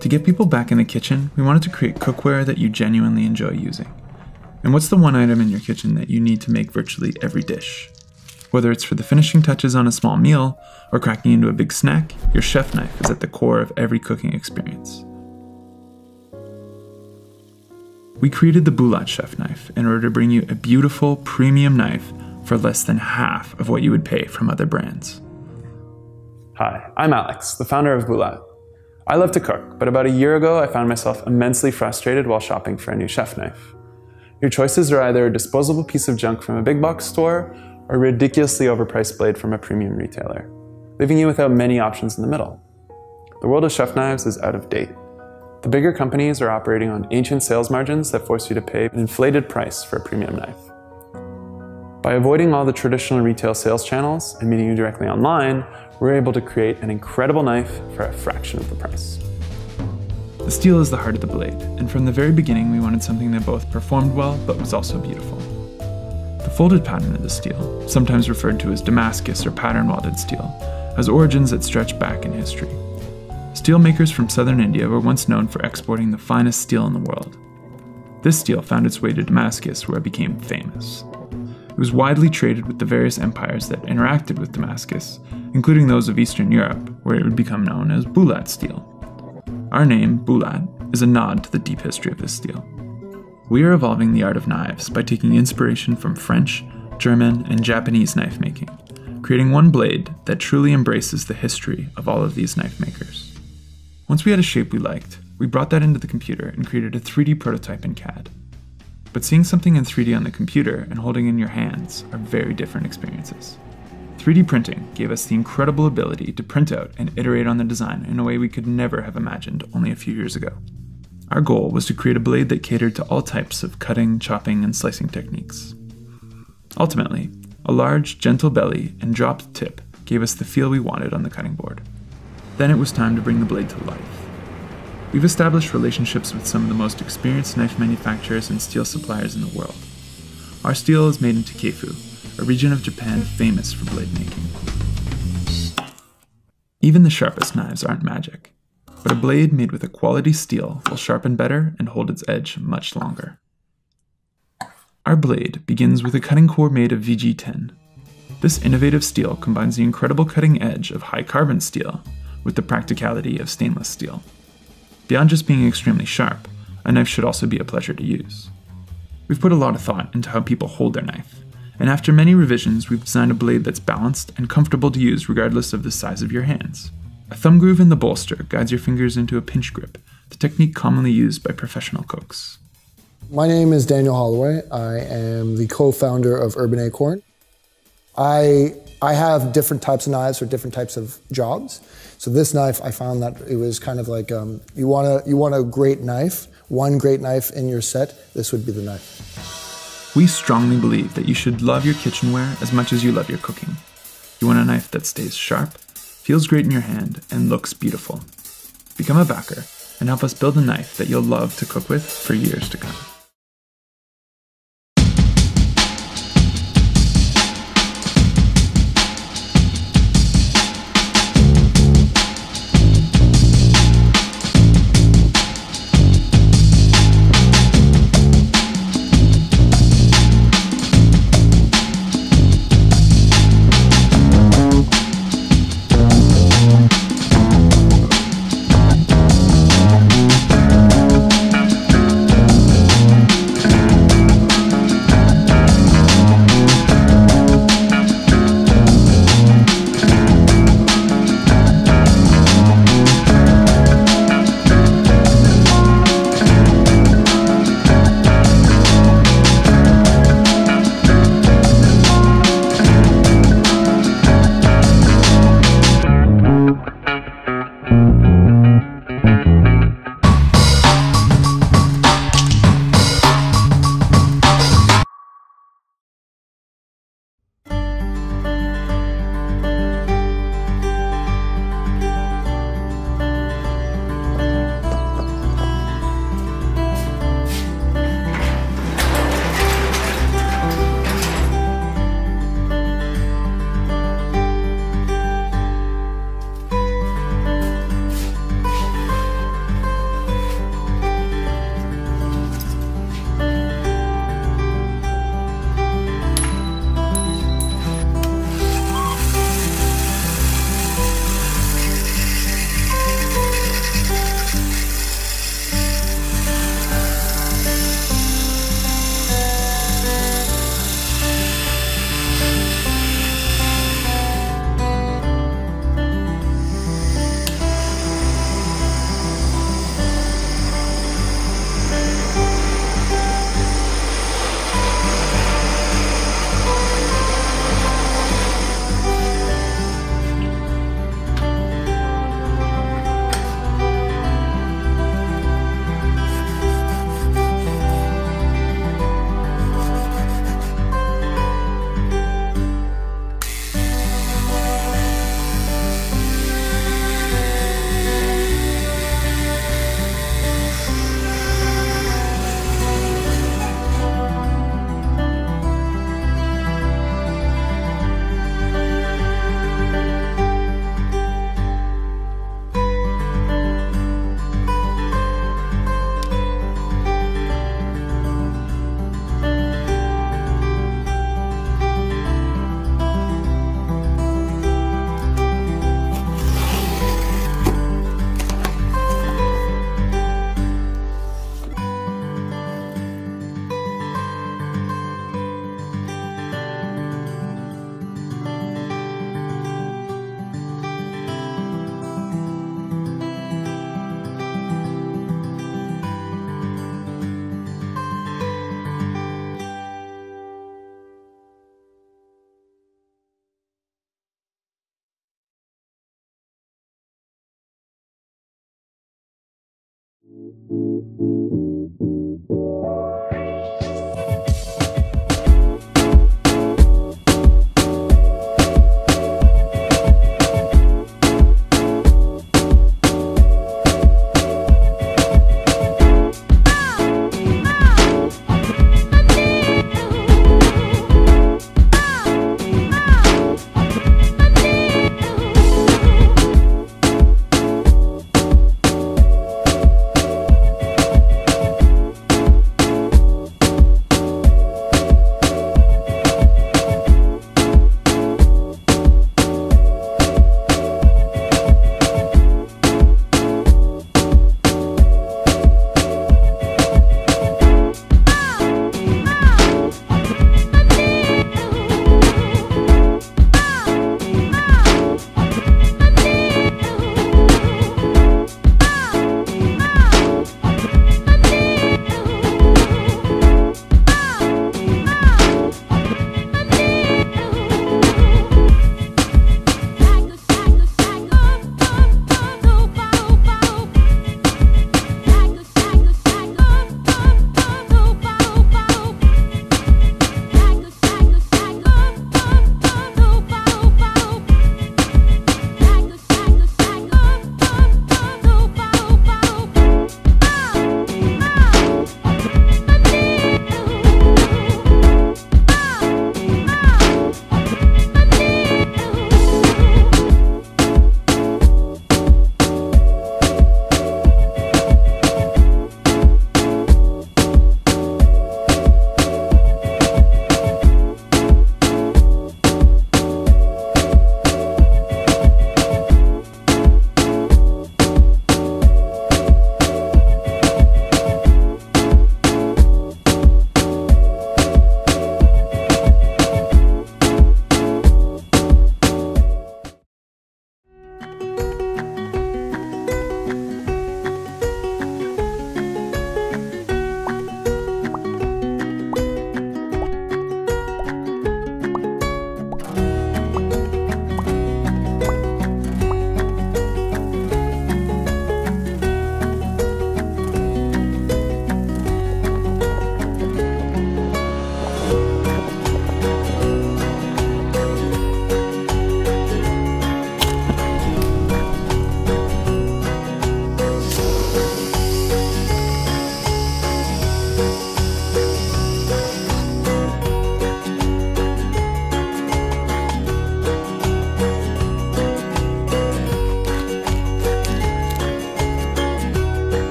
To get people back in the kitchen, we wanted to create cookware that you genuinely enjoy using. And what's the one item in your kitchen that you need to make virtually every dish? Whether it's for the finishing touches on a small meal or cracking into a big snack, your chef knife is at the core of every cooking experience. We created the Bulat chef knife in order to bring you a beautiful, premium knife for less than half of what you would pay from other brands. Hi, I'm Alex, the founder of Bulat. I love to cook, but about a year ago I found myself immensely frustrated while shopping for a new chef knife. Your choices are either a disposable piece of junk from a big box store or a ridiculously overpriced blade from a premium retailer, leaving you without many options in the middle. The world of chef knives is out of date. The bigger companies are operating on ancient sales margins that force you to pay an inflated price for a premium knife. By avoiding all the traditional retail sales channels and meeting you directly online, we're able to create an incredible knife for a fraction of the price. The steel is the heart of the blade, and from the very beginning we wanted something that both performed well but was also beautiful. The folded pattern of the steel, sometimes referred to as Damascus or pattern welded steel, has origins that stretch back in history. Steel makers from southern India were once known for exporting the finest steel in the world. This steel found its way to Damascus, where it became famous. It was widely traded with the various empires that interacted with Damascus, including those of Eastern Europe, where it would become known as Bulat steel. Our name, Bulat, is a nod to the deep history of this steel. We are evolving the art of knives by taking inspiration from French, German, and Japanese knife making, creating one blade that truly embraces the history of all of these knife makers. Once we had a shape we liked, we brought that into the computer and created a 3D prototype in CAD. But seeing something in 3D on the computer and holding it in your hands are very different experiences. 3D printing gave us the incredible ability to print out and iterate on the design in a way we could never have imagined only a few years ago. Our goal was to create a blade that catered to all types of cutting, chopping, and slicing techniques. Ultimately, a large, gentle belly and dropped tip gave us the feel we wanted on the cutting board. Then it was time to bring the blade to life. We've established relationships with some of the most experienced knife manufacturers and steel suppliers in the world. Our steel is made in Takeifu, a region of Japan famous for blade making. Even the sharpest knives aren't magic, but a blade made with a quality steel will sharpen better and hold its edge much longer. Our blade begins with a cutting core made of VG10. This innovative steel combines the incredible cutting edge of high carbon steel with the practicality of stainless steel. Beyond just being extremely sharp, a knife should also be a pleasure to use. We've put a lot of thought into how people hold their knife, and after many revisions we've designed a blade that's balanced and comfortable to use regardless of the size of your hands. A thumb groove in the bolster guides your fingers into a pinch grip, the technique commonly used by professional cooks. My name is Daniel Holloway. I am the co-founder of Urban Acorn. I have different types of knives for different types of jobs. So this knife, I found that it was kind of like, you want a great knife, one great knife in your set, this would be the knife. We strongly believe that you should love your kitchenware as much as you love your cooking. You want a knife that stays sharp, feels great in your hand, and looks beautiful. Become a backer and help us build a knife that you'll love to cook with for years to come.